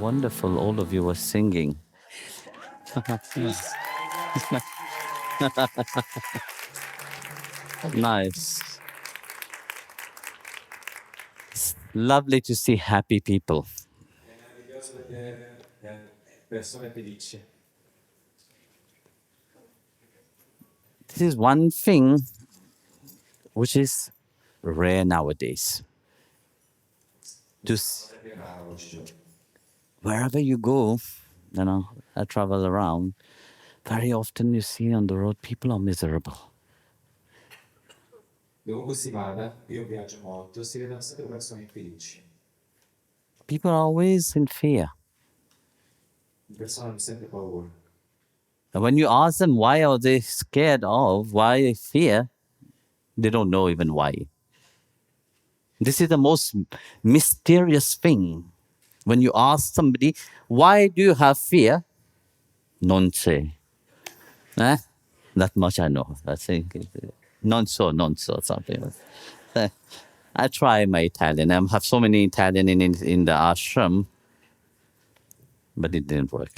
wonderful all of you were singing. Nice. It's lovely to see happy people. This is one thing which is rare nowadays. Wherever you go, I travel around, very often you see on the road people are miserable. Dovunque si vada, io viaggio molto, si vedono sempre persone infelici. People are always in fear. Le persone hanno sempre paura. And when you ask them why are they scared of, why they fear, they don't know even why. This is the most mysterious thing. When you ask somebody, why do you have fear? Non say. Eh? That much I know. I think non so, something. I try my Italian. I have so many Italian in the ashram, but it didn't work.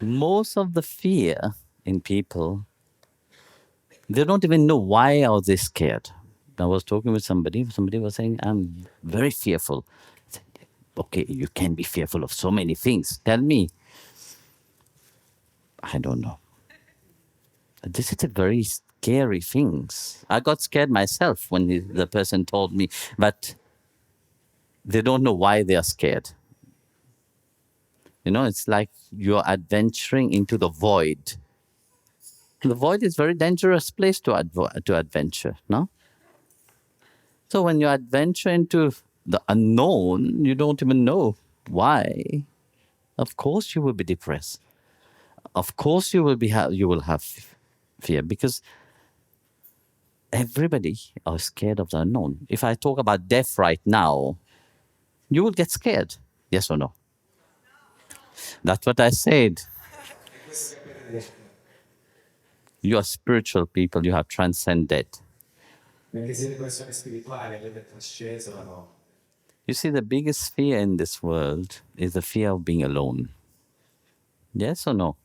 Most of the fear in people, they don't even know why are they scared. I was talking with somebody was saying, I'm very fearful. I said, okay, you can be fearful of so many things. Tell me. I don't know. This is a very scary thing. I got scared myself when the person told me, but they don't know why they are scared. It's like you're adventuring into the void. The void is a very dangerous place to adventure, no? So when you adventure into the unknown, you don't even know why. Of course you will be depressed. Of course you will have fear, because everybody are scared of the unknown. If I talk about death right now, you will get scared. Yes or no? That's what I said. You are spiritual people. You have transcended. Perché siete persone spirituali, avete trasceso la no. You see, the biggest fear in this world is the fear of being alone. Yes or no?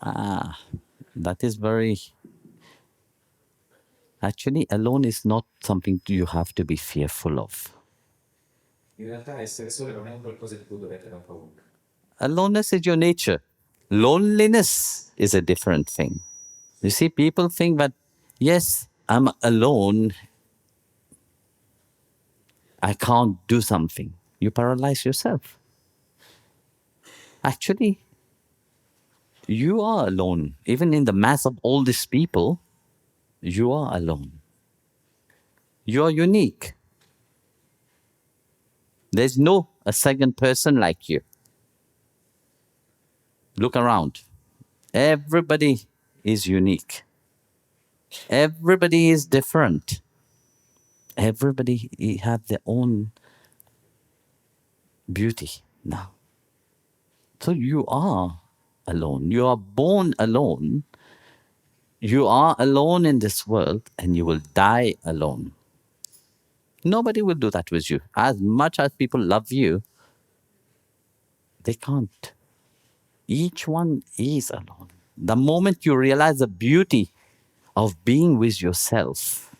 That is very... Actually, alone is not something you have to be fearful of. In realtà essere soli non è un qualcosa di cui dovete aver paura. Aloneness is your nature. Loneliness is a different thing. You see, people think that, yes, I'm alone, I can't do something. You paralyze yourself. Actually, you are alone. Even in the mass of all these people, you are alone. You are unique. There's no a second person like you. Look around. Everybody is unique. Everybody is different. Everybody have their own beauty now. So you are alone. You are born alone. You are alone in this world, and you will die alone. Nobody will do that with you. As much as people love you, they can't. Each one is alone. The moment you realize the beauty of being with yourself,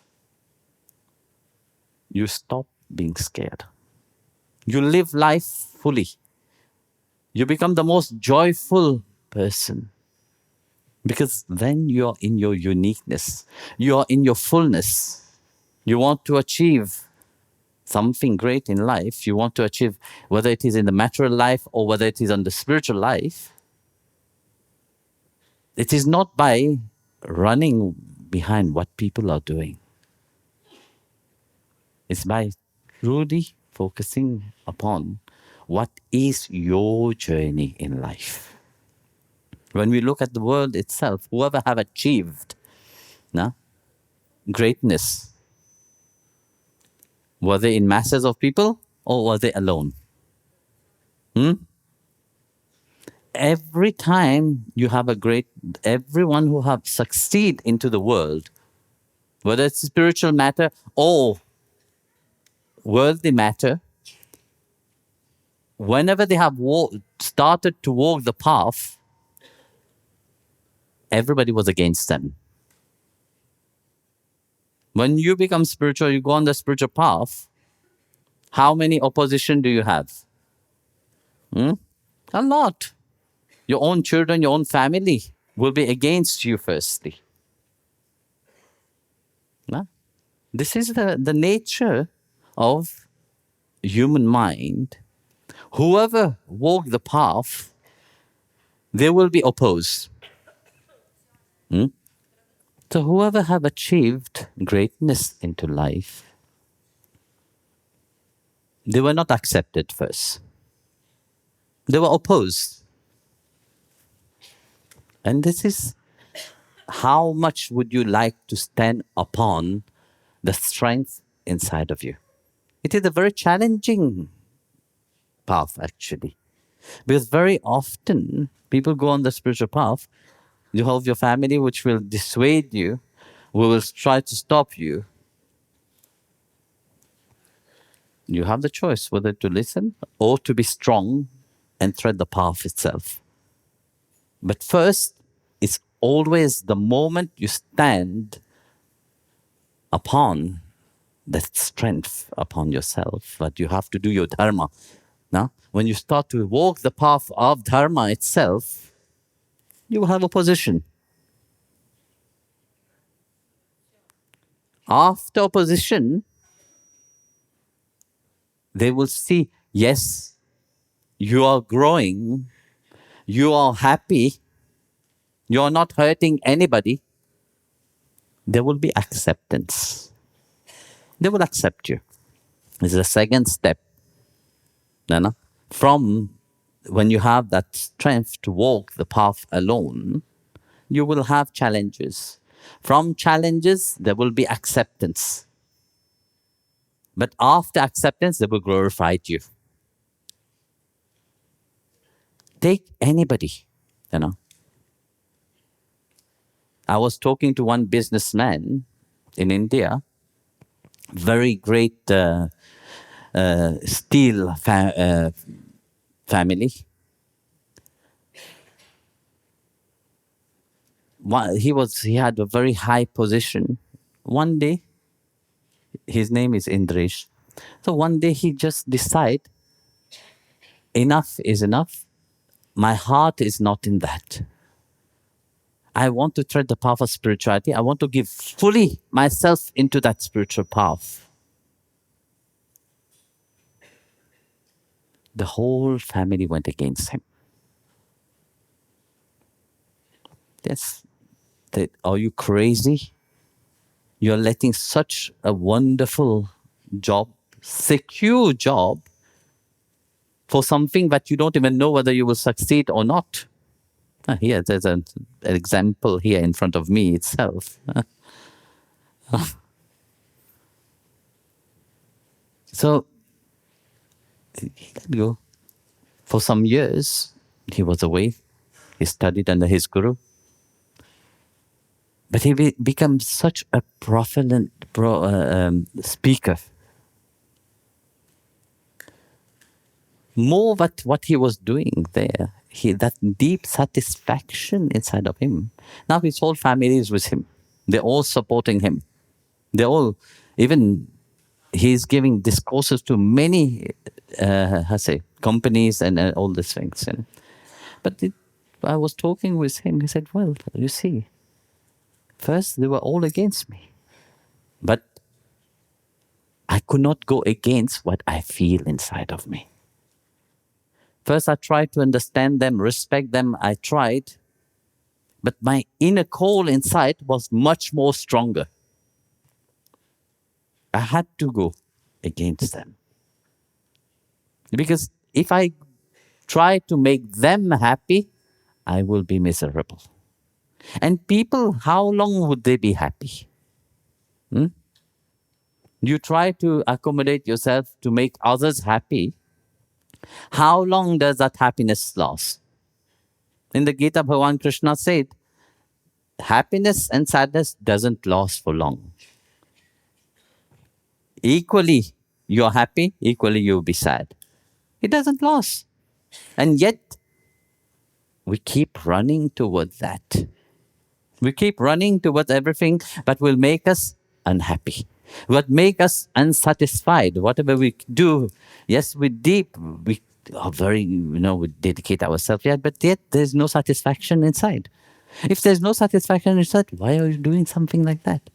you stop being scared. You live life fully. You become the most joyful person. Because then you're in your uniqueness. You're in your fullness. You want to achieve something great in life. You want to achieve, whether it is in the material life or whether it is on the spiritual life. It is not by running behind what people are doing. It's by truly focusing upon what is your journey in life. When we look at the world itself, whoever have achieved greatness, were they in masses of people or were they alone? Every time you have everyone who have succeed into the world, whether it's spiritual matter or worldly matter, whenever they have started to walk the path, everybody was against them. When you become spiritual, you go on the spiritual path, how many opposition do you have? Hmm? A lot. Your own children, your own family will be against you firstly. No? This is the nature of human mind. Whoever walk the path, they will be opposed. Hmm? So whoever have achieved greatness into life, they were not accepted first. They were opposed. And this is how much would you like to stand upon the strength inside of you? It is a very challenging path, actually. Because very often people go on the spiritual path, you have your family which will dissuade you, who will try to stop you. You have the choice whether to listen or to be strong and tread the path itself. But first, it's always the moment you stand upon that strength upon yourself that you have to do your dharma. Now, when you start to walk the path of dharma itself, you will have opposition. After opposition, they will see, yes, you are growing, you are happy, you are not hurting anybody. There will be acceptance. They will accept you. This is the second step. Nana. From when you have that strength to walk the path alone, you will have challenges. From challenges, there will be acceptance. But after acceptance, they will glorify you. Take anybody, you know. I was talking to one businessman in India, very great steel family. He had a very high position. One day, his name is Indresh. So one day he just decide, enough is enough. My heart is not in that. I want to tread the path of spirituality. I want to give fully myself into that spiritual path. The whole family went against him. Yes. Are you crazy? You're letting such a wonderful job, secure job, for something that you don't even know whether you will succeed or not. Here, there's an example here in front of me itself. So he let go. For some years, he was away. He studied under his guru. But he became such a prevalent speaker. More what he was doing there, that deep satisfaction inside of him. Now his whole family is with him. They're all supporting him. They're all, even he's giving discourses to many, companies and all these things. You know? But I was talking with him. He said, well, you see, first they were all against me. But I could not go against what I feel inside of me. First, I tried to understand them, respect them. I tried. But my inner call inside was much more stronger. I had to go against them. Because if I try to make them happy, I will be miserable. And people, how long would they be happy? You try to accommodate yourself to make others happy. How long does that happiness last? In the Gita, Bhagavan Krishna said, happiness and sadness doesn't last for long. Equally, you're happy, equally you'll be sad. It doesn't last. And yet, we keep running towards that. We keep running towards everything that will make us unhappy, what make us unsatisfied. Whatever we do, yes, we are very, we dedicate ourselves, yet, but yet there's no satisfaction inside. If there's no satisfaction inside, why are you doing something like that?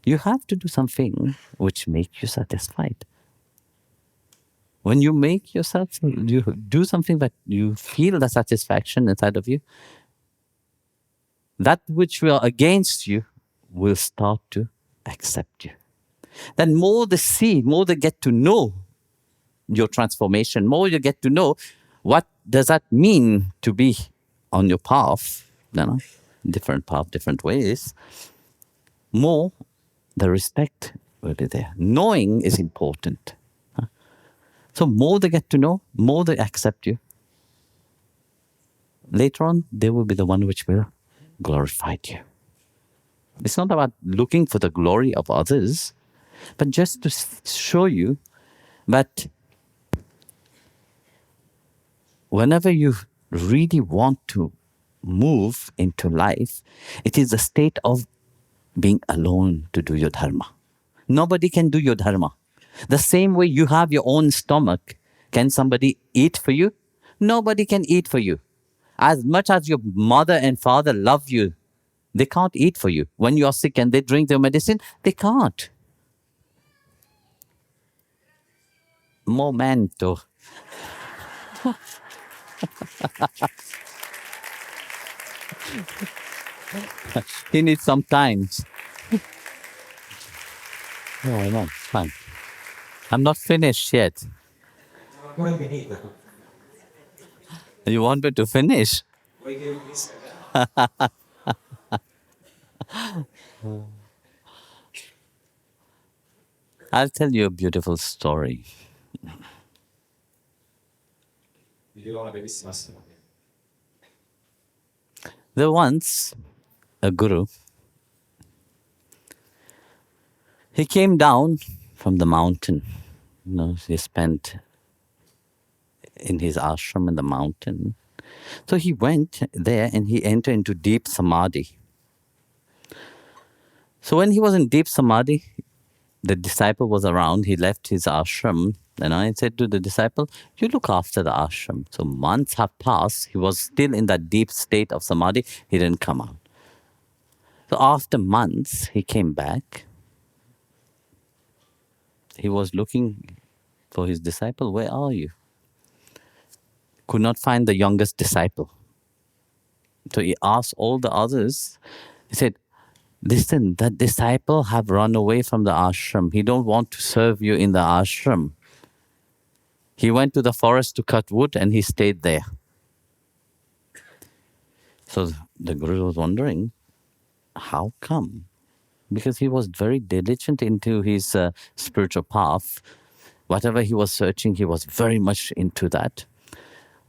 You have to do something which makes you satisfied. When you make yourself, you do something that you feel the satisfaction inside of you, that which will against you will start to accept you. Then more they see, more they get to know your transformation, more you get to know what does that mean to be on your path, different path, different ways, more the respect will be there. Knowing is important. So more they get to know, more they accept you. Later on, they will be the one which will glorify you. It's not about looking for the glory of others, but just to show you that whenever you really want to move into life, it is a state of being alone to do your dharma. Nobody can do your dharma. The same way you have your own stomach, can somebody eat for you? Nobody can eat for you. As much as your mother and father love you, they can't eat for you. When you are sick and they drink their medicine, they can't. Momento. He needs some time. No, no, fine. I'm not finished yet. Come finita? You want me to finish? Vuoi che io finisca? I'll tell you a beautiful story. Vi dirò una bellissima storia. There once a guru. He came down from the mountain. He spent in his ashram in the mountain. So he went there and he entered into deep samadhi. So when he was in deep samadhi, the disciple was around. He left his ashram and I said to the disciple, you look after the ashram. So months have passed. He was still in that deep state of samadhi. He didn't come out. So after months, he came back. He was looking for his disciple. Where are you? Could not find the youngest disciple. So he asked all the others. He said, listen, that disciple have run away from the ashram. He don't want to serve you in the ashram. He went to the forest to cut wood and he stayed there. So the Guru was wondering, how come? Because he was very diligent into his spiritual path. Whatever he was searching, he was very much into that.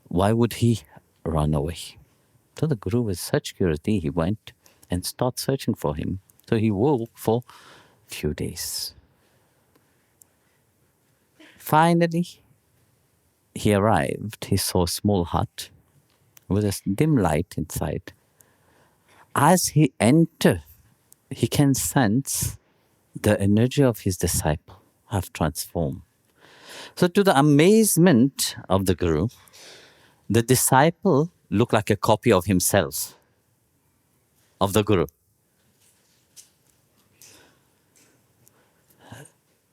Why would he run away? So the Guru, with such curiosity, he went and started searching for him. So he walked for a few days. Finally, he arrived. He saw a small hut with a dim light inside. As he entered, he can sense the energy of his disciple have transformed. So to the amazement of the Guru, the disciple looked like a copy of himself, of the Guru.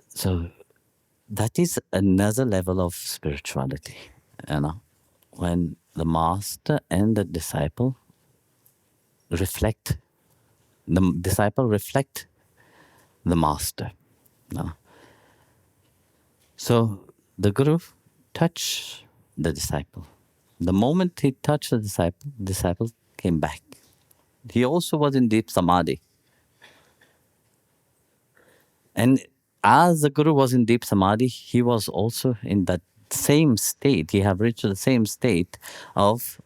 So that is another level of spirituality, when the master and the disciple reflect, the disciple reflect the master. So the Guru touched the disciple. The moment he touched the disciple came back. He also was in deep samadhi. And as the Guru was in deep samadhi, he was also in that same state. He have reached the same state of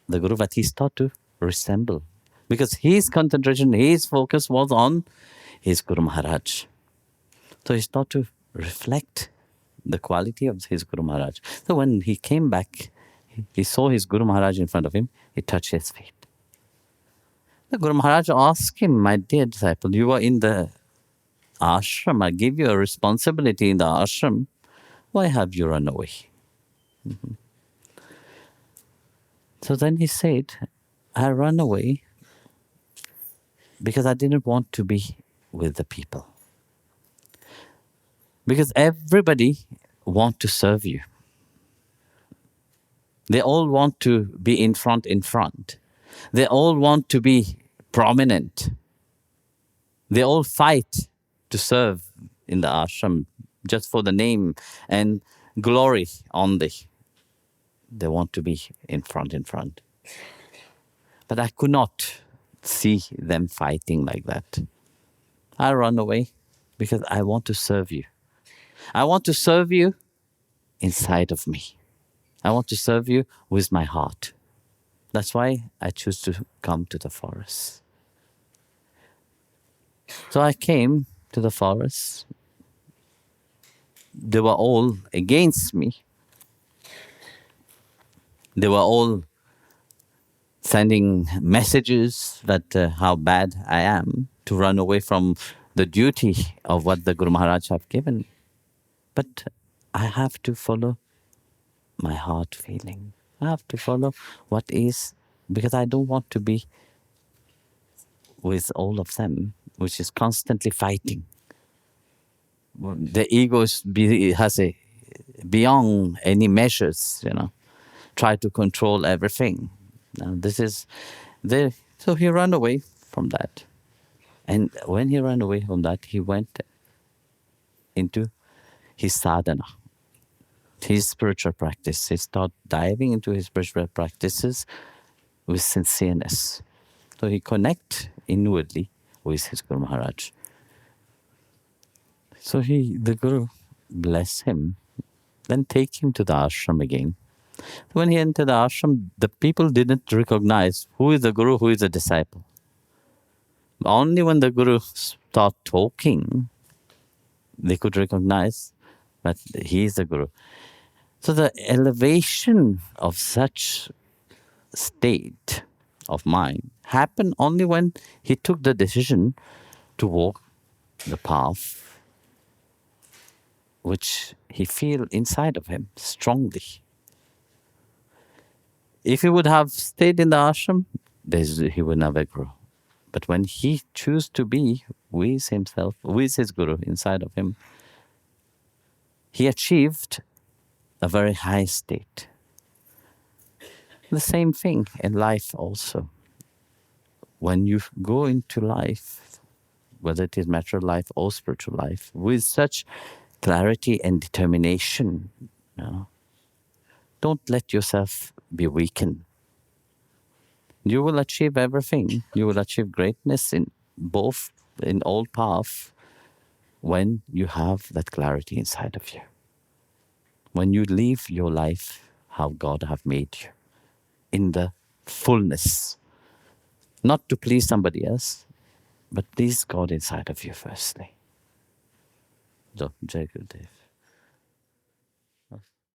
the Guru that he started to resemble. Because his concentration, his focus was on his Guru Maharaj. So he started to reflect the quality of his Guru Maharaj. So when he came back, he saw his Guru Maharaj in front of him, he touched his feet. The Guru Maharaj asked him, my dear disciple, you are in the ashram. I give you a responsibility in the ashram. Why have you run away? So then he said, I ran away because I didn't want to be with the people. Because everybody want to serve you. They all want to be in front. They all want to be prominent. They all fight to serve in the ashram just for the name and glory only. They want to be in front. But I could not see them fighting like that. I run away because I want to serve you. I want to serve you inside of me. I want to serve you with my heart. That's why I choose to come to the forest. So I came to the forest. They were all against me. They were all sending messages that how bad I am to run away from the duty of what the Guru Maharaj have given. But I have to follow my heart feeling. I have to follow what is, because I don't want to be with all of them, which is constantly fighting. The ego has a beyond any measures, try to control everything. Now this is the so he ran away from that, and when he ran away from that, he went into his sadhana, his spiritual practice. He started diving into his spiritual practices with sincereness. So he connect inwardly with his Guru Maharaj. So the Guru bless him, then take him to the ashram again. When he entered the ashram, the people didn't recognize who is the Guru, who is the disciple. Only when the Guru started talking, they could recognize that he is the Guru. So the elevation of such state of mind happened only when he took the decision to walk the path which he feel inside of him strongly. If he would have stayed in the ashram, he would never grow. But when he chose to be with himself, with his Guru inside of him, he achieved a very high state. The same thing in life also. When you go into life, whether it is material life or spiritual life, with such clarity and determination, don't let yourself be weakened. You will achieve everything. You will achieve greatness in all paths when you have that clarity inside of you. When you live your life how God have made you, in the fullness, not to please somebody else, but please God inside of you firstly. So, Jai Gurudev.